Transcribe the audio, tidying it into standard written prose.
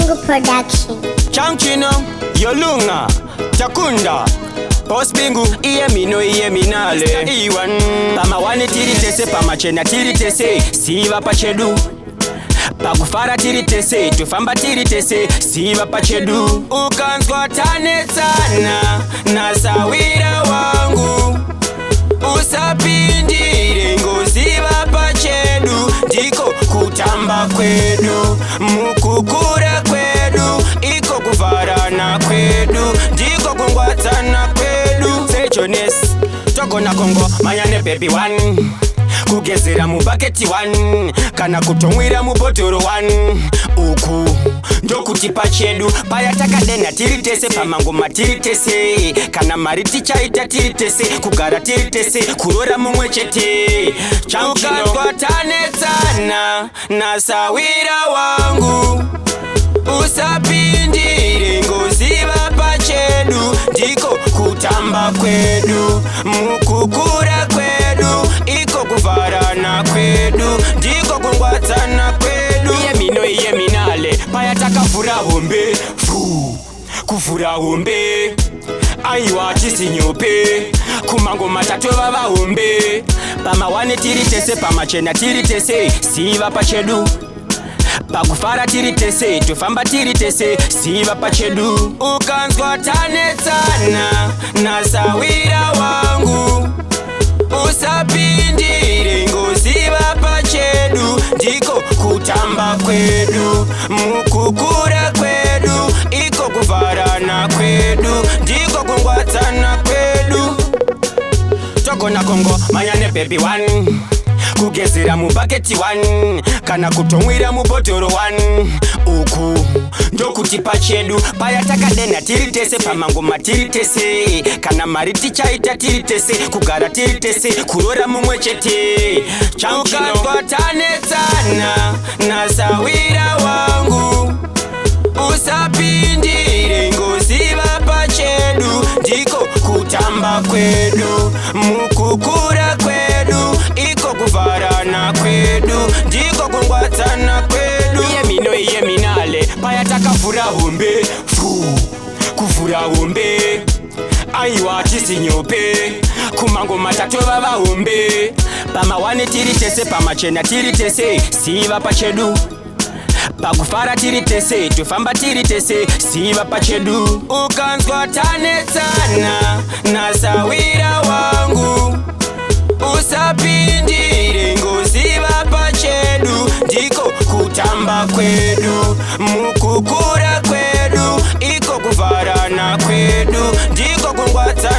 Single production. Chanchino, Yolunga, Takunda, Boss Bingu, iye minale Iwan, pama wani tiritese, pama chena tiritese, siva pachedu pakufara tiritese, tufamba tiritese, siva pachedu ukanzwa tane sana, nasawira wangu usapindire ngoziva pachedu, ndiko kutamba kwedu, mukukura kwedu, iko kuvarana kwedu, ndiko kungwatsana kwedu. Sechones tokona kongo manyane baby one, kugezera mu bucket one, kana kutomwira mu botoro one, uku ndokuti pachedu payatakadena tiritese, pamangoma tiritese, kana mari tichaita tiritese, kugara tiritese, kurora mumwe chete. Ukatwatanetsana nasawira wangu usapindire ngoziva pachedu, ndiko kutamba kwedu, mukukura kwedu, iko kuvarana kwedu, ndiko kungwatsana kwedu. Iye minale payatakavhura hombe kuvhura hombe, aiwa chisinyope kumangoma tatova vahombe, pama wane tiritese, pama chena tiritese, siva pachedu pakufara tiritese, tufamba tiritese, siva pachedu ukanzwa tanetsana nasawira wangu usapindire ngoziva pachedu, ndiko kutamba kwedu, mukukura kwedu, iko kuvarana kwedu, ndiko kungwatsana kwedu. Tokona kongo manyane baby one, kugezera mu bucket one, kana kutomwira mu botoro one, uku ndokuti pachedu payatakadena tiritese, pamangoma tiritese, kana mari tichaita tiritese, kugara tiritese, kurora mumwe chete. Ukatwatanetsana nasawira wangu usapindire ngoziva pachedu, ndiko kutamba kwedu, mukukura kwedu, iko kuvarana kwedu, ndiko kungwatsana kwedu. Iye minale payatakavhura hombe kuvhura hombe, aiwa chisinyope kumangoma tatova vahombe, pama wane tiritese, pama chena tiritese, siva pachedu pakufara tiritese, tufamba tiritese, siva pachedu ukanzwa tanetsana nasawira wangu usapindire ngoziva pachedu, ndiko kutamba kwedu, mukukura kwedu, iko kuvarana kwedu, ndiko kungwatsa